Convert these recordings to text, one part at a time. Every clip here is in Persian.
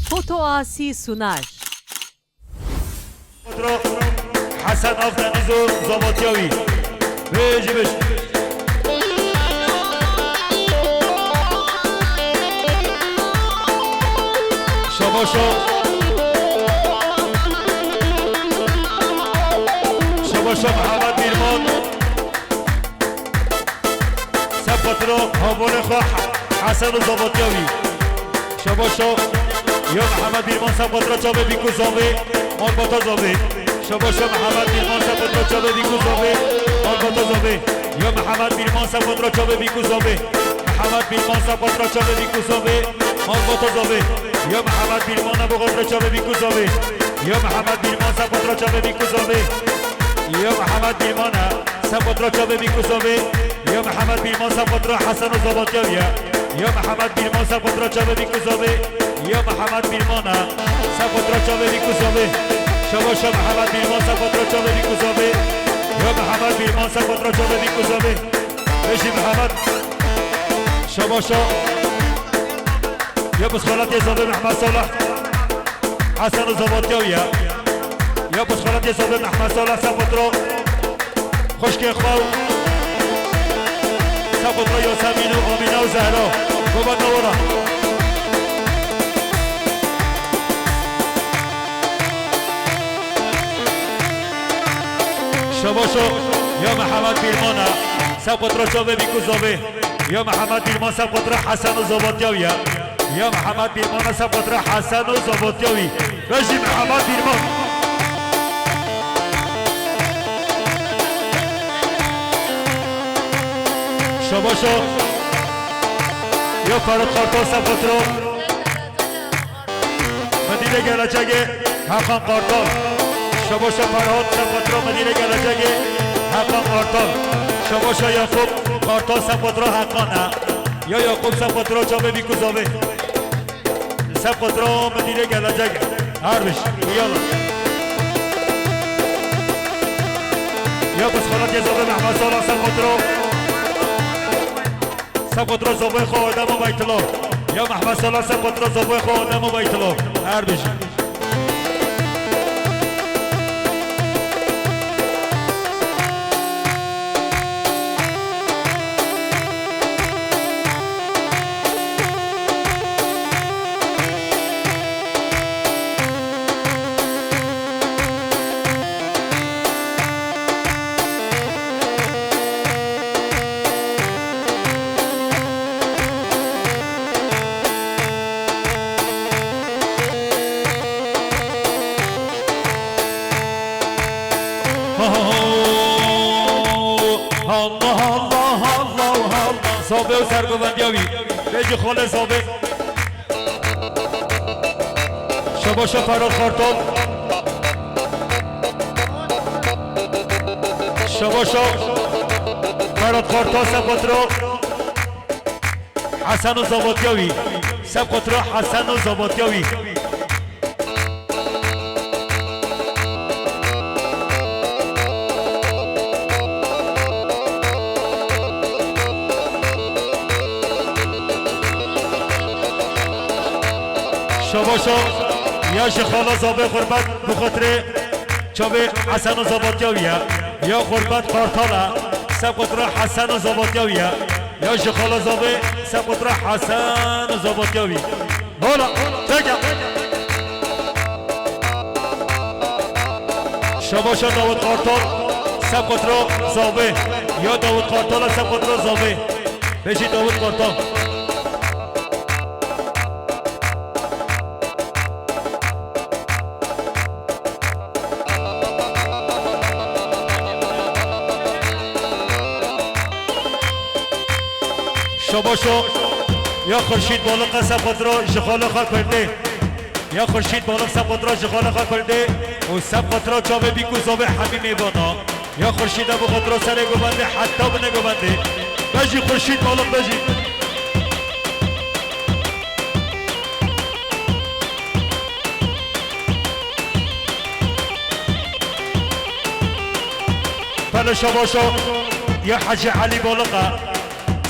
Foto Asi sunar. Hasan Akdeniz و Zamatyavi Beji beş Şabaşa Şabaşa Muhammed Birman Sepatro Havole Kha Hasan و Zamatyavi Şabaşa Ya Muhammed Birman Sepatro Çabe Biku Zabe Malbata Zabe شباشا محمد بیرمان سفت را چابه بیکو زابه آلباتا زابه یا محمد بیرمان سفت را چابه بیکو زابه محمد بیرمان سفت را چابه بیکو زابه آلباتا زابه یا محمد بیرمان بغض را چابه بیکو زابه یا محمد بیرمان سفت را چابه بیکو زابه یا محمد بیرمان سفت را چابه بیکو زابه یا محمد بیرمان سفت را حسن و زاباتیاویه یا محمد بیرمان سفت را چابه بیکو زابه یا محمد بیرمان سفت را چابه بیکو زابه شباشا محمد بیرمان سفت را چابه بیکو زابه یا محمد بیرمان سفت را چابه بیکو زابه بشی محمد شباشا یا بسخالت زابه محمد صالح حسن و زباتیاویه یا بسخالت زابه محمد صالح سفت را خوشک خواو سفت را یاسمین و آمینه و زهرا بابا نورا شباشو یا محمد بیرمانه سبقت را چابه بیکو زابه یا محمد بیرمان سبقت را حسن و زباتیاویه یا محمد بیرمان سبقت را حسن و زباتیاوی بشی محمد بیرمان شباشو یا فرد خارتو سبقت را مدینه گلچگه حقا قارتال شباشا فرهاد سبقت را مدینه گلچگه حقا قارتال شباشا یعقوب قارتال سبقت را حقا نه یا یعقوب سبقت را چابه بیکو زابه سبقت را مدینه گلچگه هر بش یالا یا بسخالت یزابه محمد صالح سبقت را زابه خواه آدم و بیتلا یا محمد صالح سبقت را زابه خواه آدم و بیتلا هر بش زابه و سرگوندیاوی بیجی خاله زابه شباشا فراد خارتال شباشا فراد خارتال سبقت را حسن و زباتیاوی سبقت را حسن و زباتیاوی شباشا یا شخالا زابه غربت بخاطر چابه حسن و زباتیاویه یا غربت قارتاله سبقت را حسن و زباتیاویه یا شخالا زابه سبقت را حسن و زباتیاوی بالا تکم شباشا داود قارتال سبقت را زابه یا داود قارتال سبقت را زابه بشی داود قارتال شباشو یا خورشید بالغ سبقت را جخاله خواه کرده یا خورشید بالغ سبقت را جخاله خواه کرده و سبقت را چابه بیکو زابه همین میوانا یا خورشید بخاطر را سر گوبنده حتی بنه گوبنده بجی خورشید بالغ بجی پل شباشو یا حج علی بالغه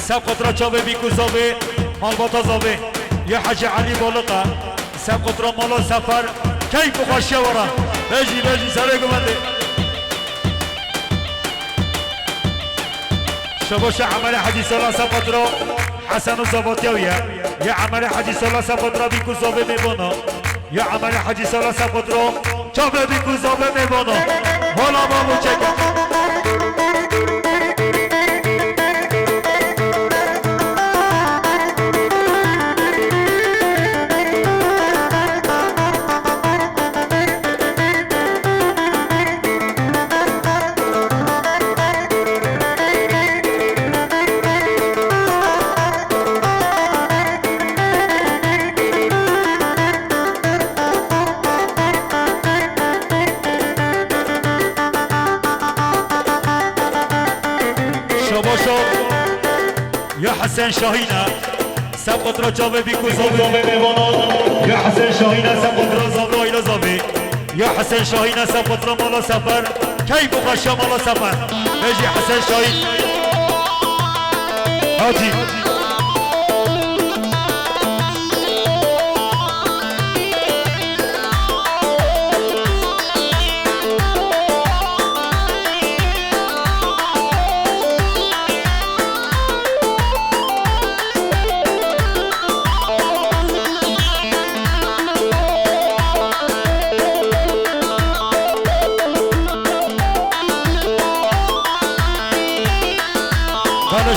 سبقت را چابه بیکو زابه مالباتا زابه یا حج علی بالغه سب قطرا مالا سفر کیف و خوشی ورا بجی سره گمنده شباش عمل حجی سالا سب قطرا حسن و زباطیویه یا عمل حجی سالا سب قطرا بیکو زابه میبانا یا عمل حجی سالا سب قطرا چابه بیکو زابه میبانا حالا بابو چکه یا حسن شاهینه سب قطرا جاوه بیکو زاوه یا حسن شاهینه سب قطرا زاوه آیلا زاوه یا حسن شاهینه سب قطرا مالا سفر کی بخشا مالا سفر بجی حسن شاهین حاجی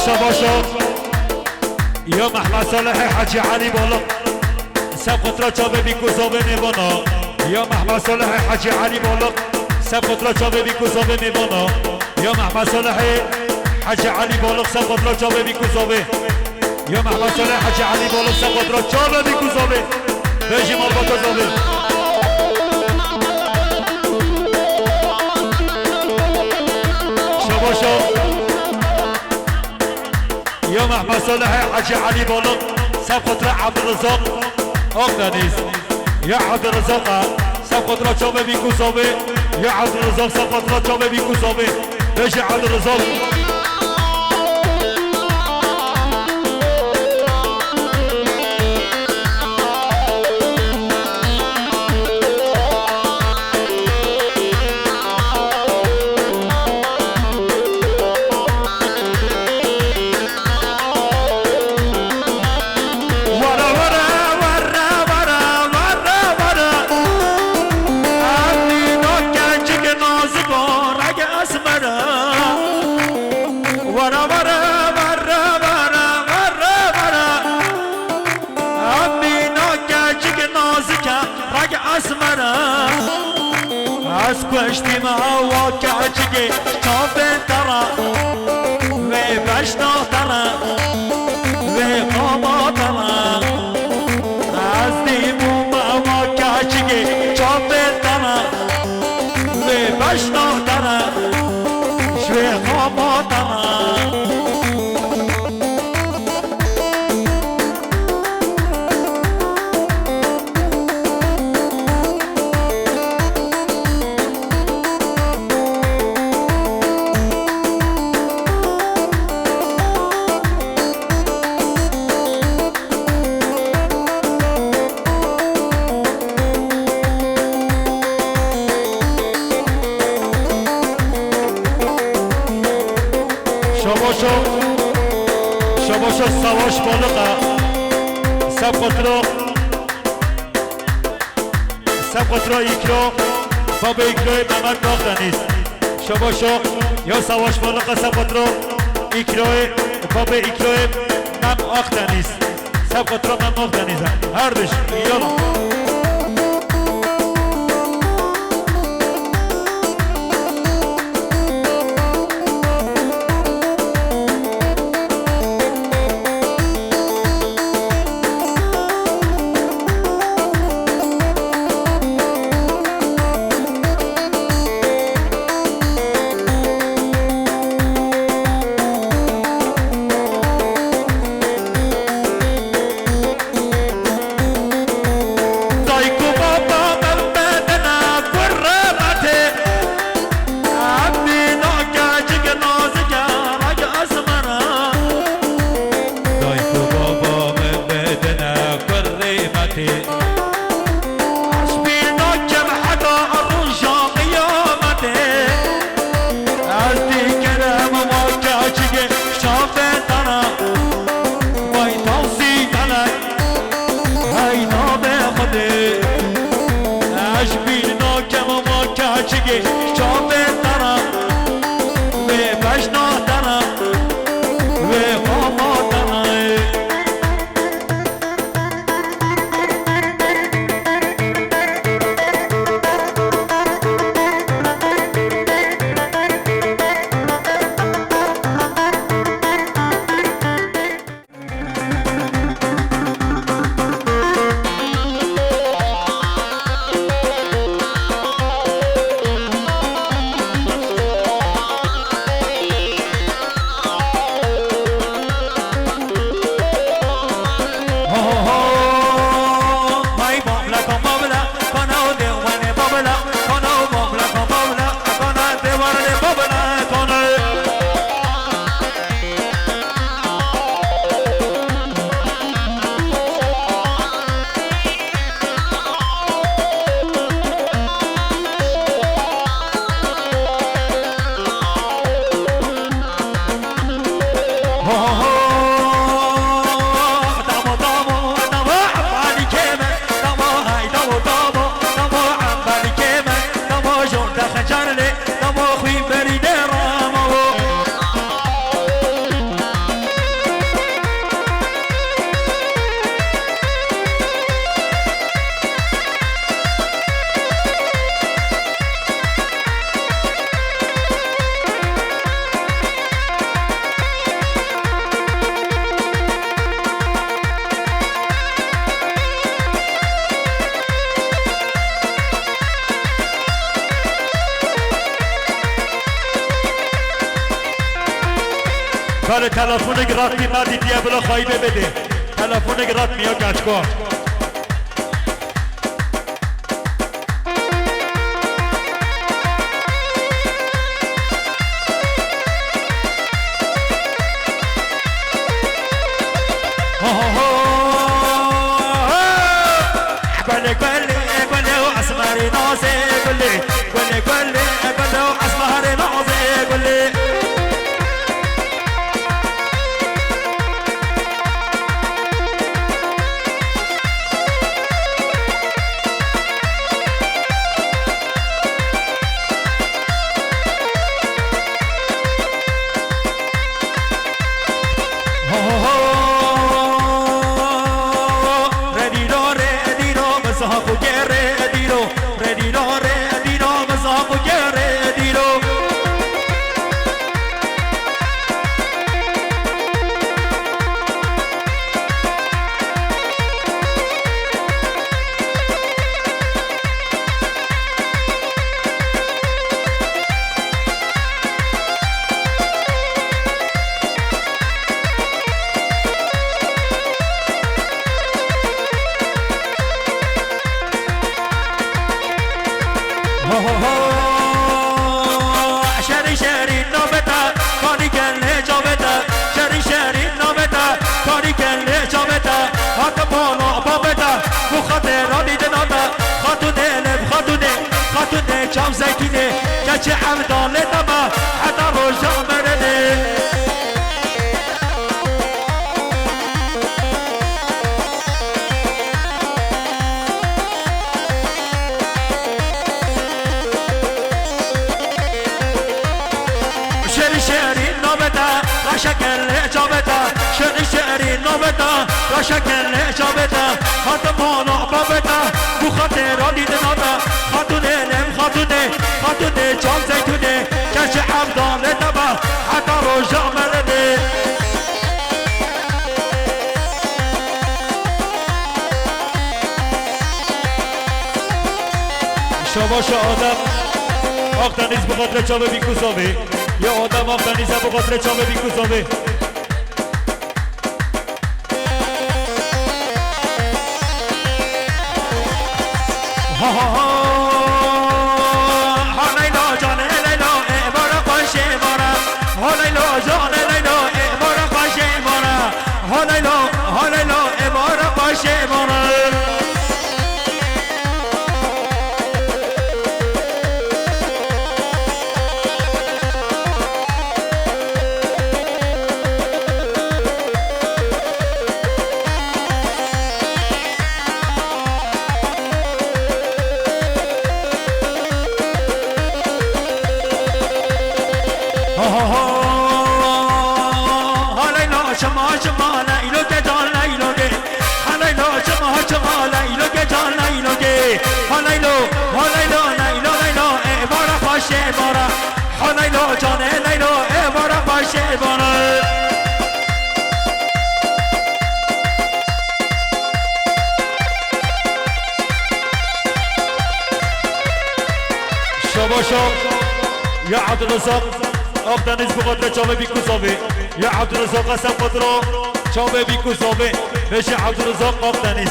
شباشو یا محمد صالح حجی علی بالا سب قطرا چابه بیکو زابه میبانا یا محمد صالح حجی علی بالا سب قطرا چابه بیکو زابه میبانا یا محمد صالح حجی علی بالا سب قطرا چابه بیکو زابه یا محمد صالح حجی علی بالا سب قطرا چابه بیکو زابه بجی مال باتا زابه شباشو یا محمد صالح حجی علی بالغ سب قطره عبدالرزاق آقدانیز یا عبدالرزاق سب قطره چابه بیکو زابه یا عبدالرزاق سب قطره چابه بیکو زابه بشه عبدالرزاق از پشتی ما کچگی چابه ترا و بشنا ترا و قاما ترا از دیمو ما کچگی چابه ترا و بشنا ترا شوی قاما ترا شباشو سواش بالغا سب قطرا ایکرو باب ایکرو محمد ناختنیست شباشو یا سواش بالغا سب قطرا ایکرو باب ایکرو من آختنیست سب قطرا من آختنیزم هر دش یالا عشقی شابه ترا و بشنا ترا و ماما ترا کار تلفن گرات میمردی دیگه بلا خواهیده بده تلفن گرات میا گچکار گله گله گله و اسمر نازه گله گله گله گله و اسمر نازه گله شری شری نامتا کاری کله جامتا شری شری نامتا کاری کله جامتا هات بالا بابتا بو خاطرانی دناتا خاتونه لب خاتونه خاتونه چام زیتونه کچه عمداله تما حتی روشا مرده شکل اجابتا شری شری نامتا را شکل اجابتا خات بالا بابتا بو خاطرانی دناتا خاتونه نم خاتونه خاتونه جام زیتونه کش عبدال تبا حتی روژا مرده شما آدم آقتانیز بخاطر چابه بیکوزاوه یا آدم آقتانیزه بخاطر چابه بیکوزاوه ها لیلا جان لیلا بارا خوشه بارا ها لیلا جان لیلا بارا خوشه بارا ها لیلا بارا خوشه بارا جا لیلو که جا لیلو که ها لیلو ها لیلو لیلو لیلو بارا باشه بارا ها لیلو جان لیلو بارا باشه بارا شباشا يا عبد الرزاق اقدنش بقدر جامع بيكوزاوي يا عبد الرزاق قسم قدره جامع بيكوزاوي بيش عبد الرزاق اقدنش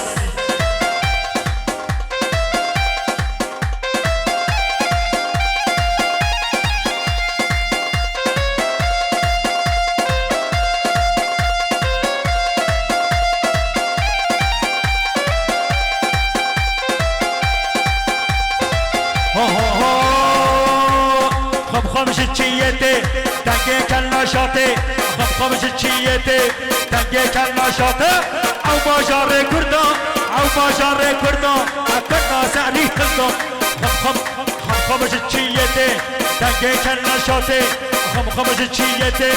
خمش چیته تنگه کلاشاته خمش چیته تنگه کلاشاته او بازار کردان او بازار کردان اکرنا سری کردان خمش چیته تنگه کلاشاته خمش چیته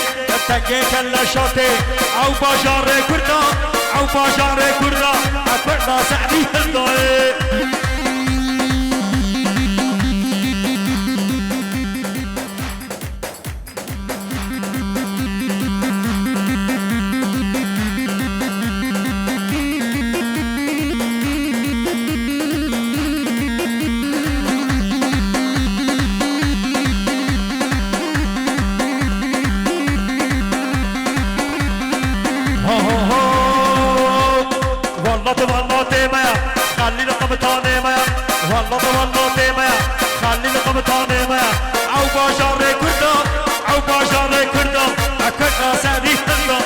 تنگه کلاشاته او بازار کردان او بازار کردان اکرنا سری کردان او بازار کردان او بازار کردان اکرنا سری کردان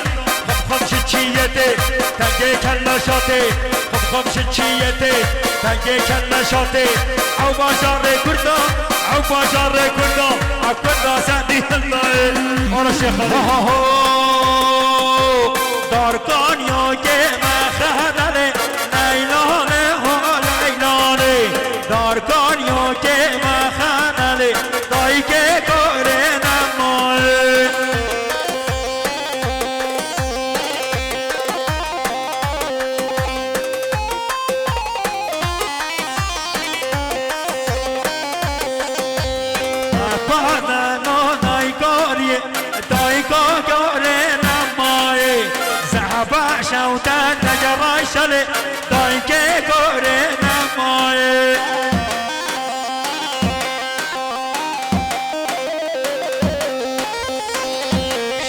خمش چیته تنگه کلاشاته خمش چیته تنگه کلاشاته او بازار کردان او بازار کردان اکرنا سری کردان آره شیخ دارکانیو که مخدره نیلانه ها لیلانه دارکانیو که مخدره دایی که کاره نمایه پادنو دایی کاریه دایی کاره نمایه زحبا شوتن نجراشله دایی که کاره نمایه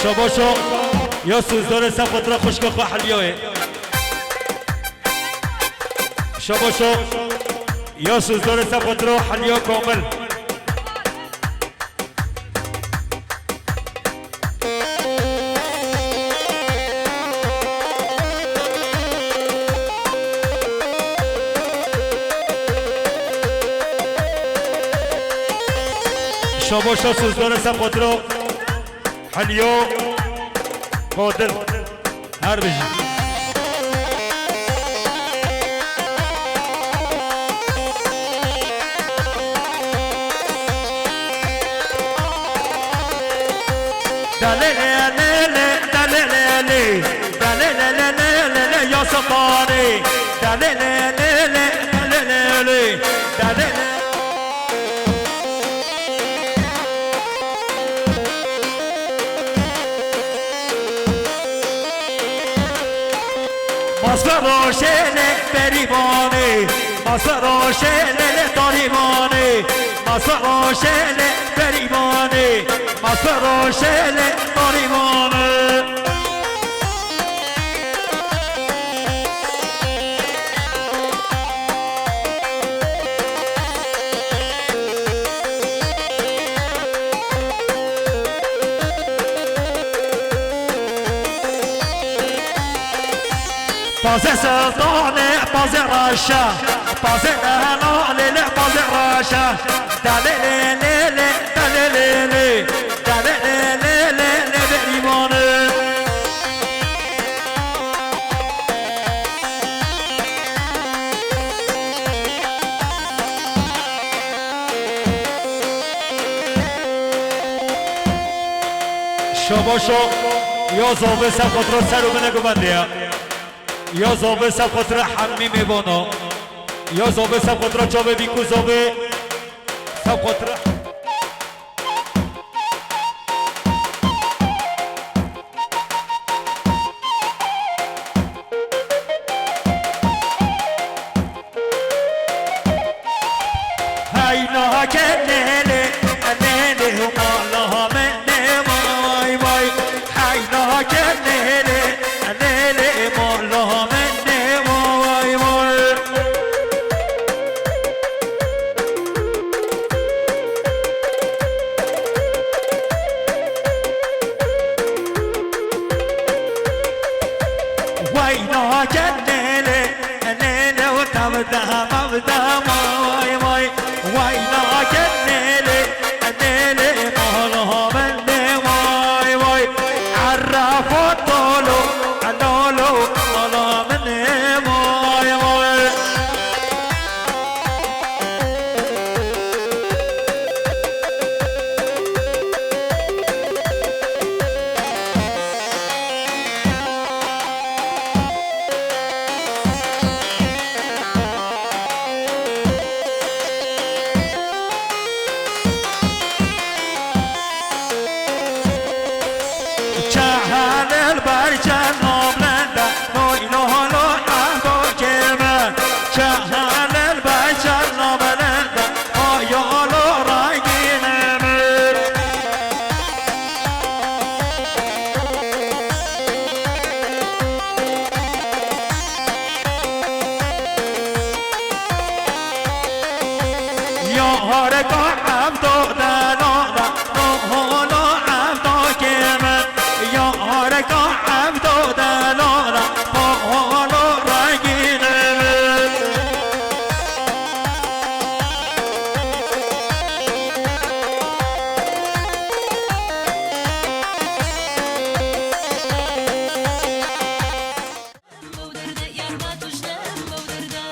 شباشو یا سوزدار سفت را خوشک خواه حلیوه شباشو یا سوزدار سفت را حلیو کامل شباشو سوزدار سفت را حلیو قادر هر بجی دلالي يا سلطاني دلالي مصروشene peribone مصروشene طريباني مصروشene peribone مصروشene طريباني بازه سلطانه بازه راشا بازه نهانه بازه راشا دلیل بریمانه شباشو یا زوبه سب خود را سر و بنگو بنده یا زاوه سب خاطر حمی میبانا یا زاوه سب خاطر چاوه بیکو زاوه سب خاطر هینا که نیله نیله و مالا منه وای وای هینا که نیله نیله مالا منه وای وای وینا که نیله نیله و تبدهم ابدهم وای وای وينا جنيلي جنيلي مالها مني واي واي عرفوا طولو عنولو مالها مني واي واي شهر البرجان نوبلندا نويلو هلو عبو كمان شهر البرجان نوبلندا نويلو رايقين من يا هرقا عبدو دانونا نوهلو عبدو كمان يا هرقا عبدو دانونا نوهلو رايقين من بودرده یار با توشنم بودرده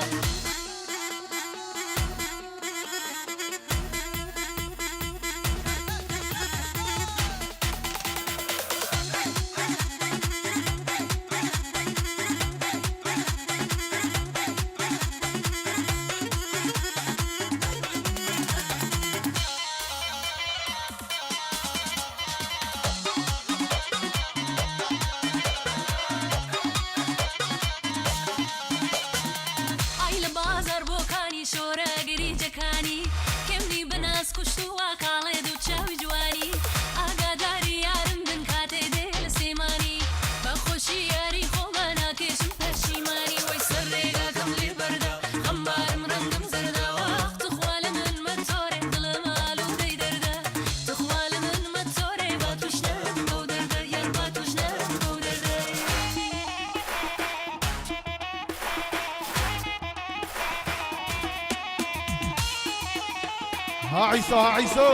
آیل بازار بوکانی شوره گری جکانی کمنی بناس کشتو کاله دو چاوی جوانی آگاداری یارم بن کاته دل سیمانی بخوشی یاری خوبانا کشم پشیمانی وی سرگا کم لی بردا خمبارم رنگم زردا وقت خوال من متوره دلم آلو دی دردا تخوال من متوره با توشنم بودرده یار با توشنم بودرده ها عيسى ها عيسى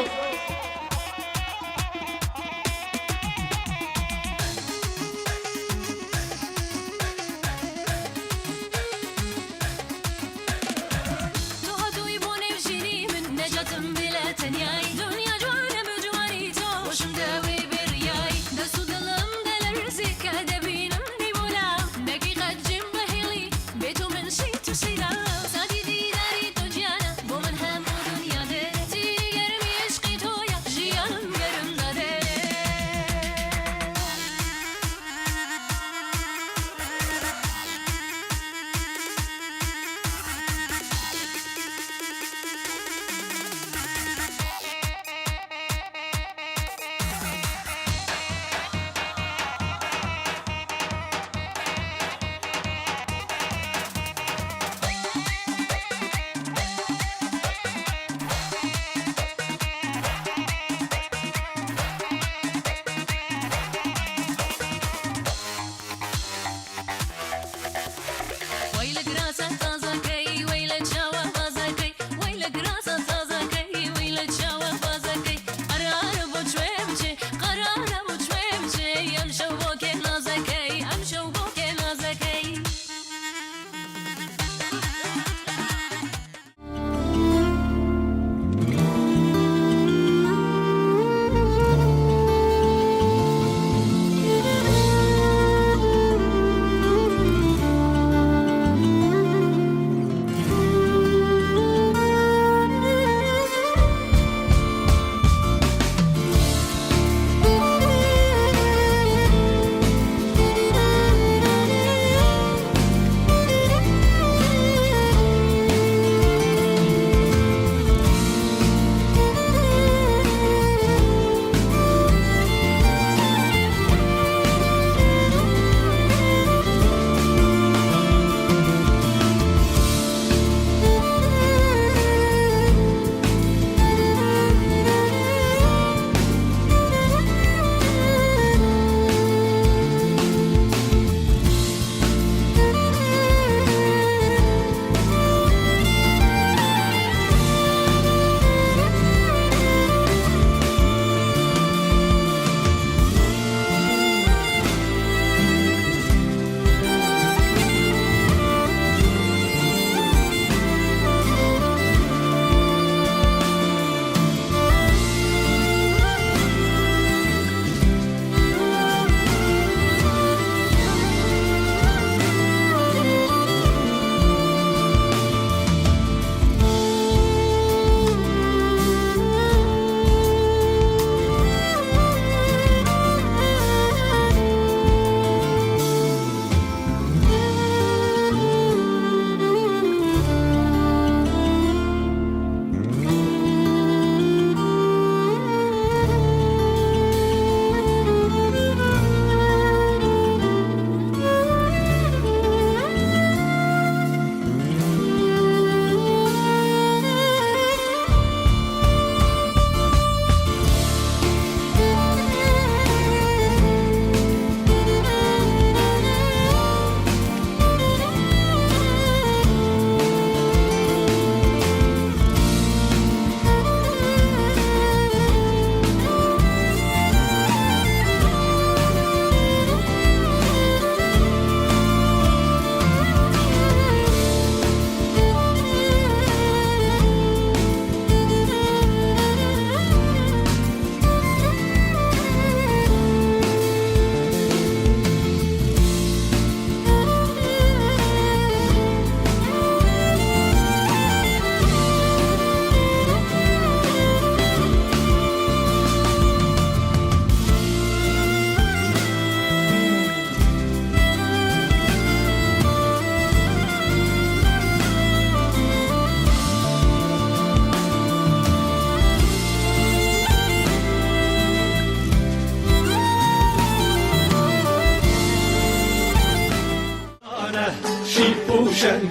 تو هاتوی بونه بشینی من نجاتم بلا تنیای دنیا جوانه بجوانی تو وشم داوی بریای دستو دلم دل رزیکه دبینم دیبولا دقیقه جیم بهیلی بیتو من شی تو شیدا سادی دیداری تو جانا بو من هم دنیا داره تیری گرمی عشقی تو یا جیانم گرم داده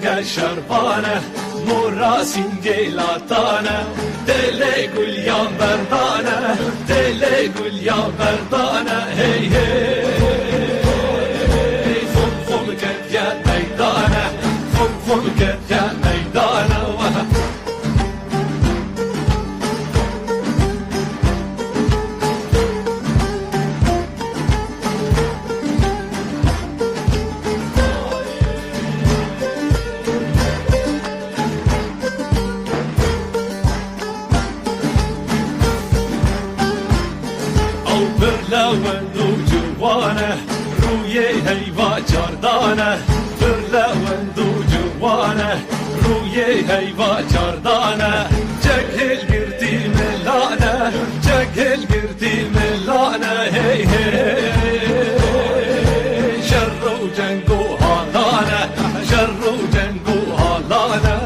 شنگ شربانه مراسین گلاتانه دل گل یا بردانه دل گل یا بردانه هی هی خم خم کد یا میدانه خم خم کد یا میدانه برلوند و جوانه روی هیوا چاردانه برلوند و جوانه روی هیوا چاردانه جگل گردی ملانه جگل گردی ملانه هی هی شر و جنگ و حالانه شر و جنگ و حالانه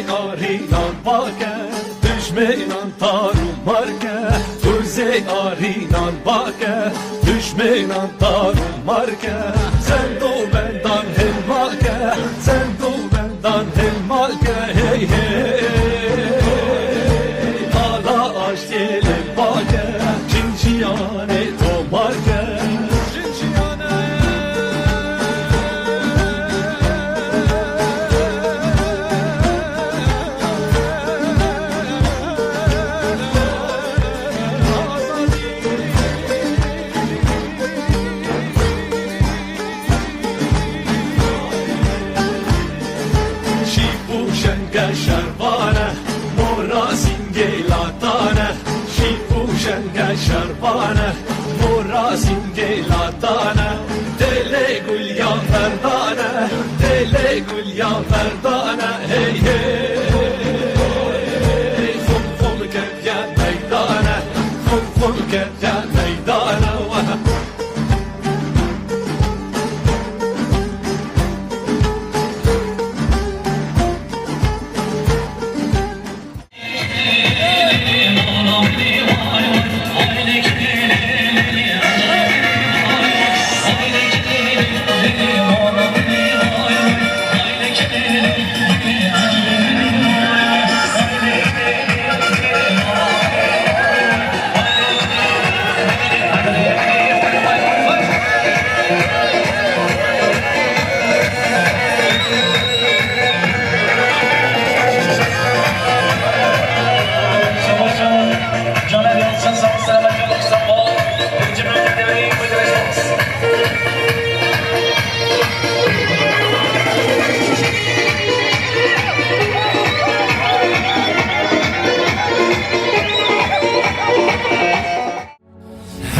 آرینان باکه düşmenan tarım marke Tuzey arinan bakke düşmenan tarım marke Sen do bendan helmalke sen do bendan helmalke hey hey Hala aş diyelim bakke Çinçiyane to marke شربانه مراسین گلاتانه شیپو شنگ شربانه مراسین گلاتانه دل گل یا فردانه دل گل یا فردانه هی هی خم خم کد یا میدانه خم خم کد یا میدانه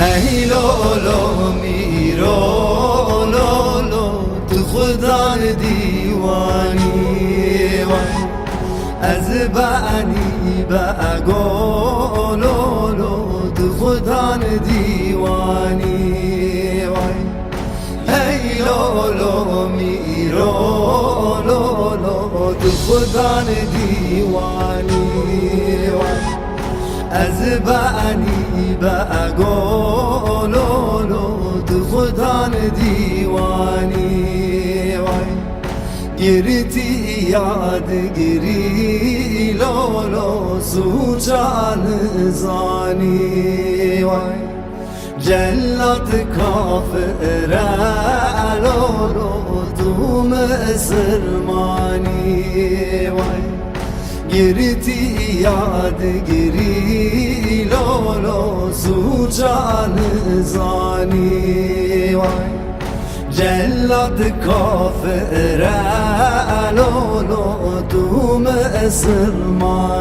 هی لولو میرو لولو تو خدا دیوانی وای از بعنی بگو لولو تو خدا دیوانی وای هی لولو میرو لولو تو خدا دیوانی وای از بعنی بگو لولو تو خدا دیوانی وای گرتی یاد گری لولو سوچان زانی وای جلت کافر لولو تو مسلمانی وای گرتی یاد گری لولو سوچان زانی وای جلت کافر لولو تو مسلمانی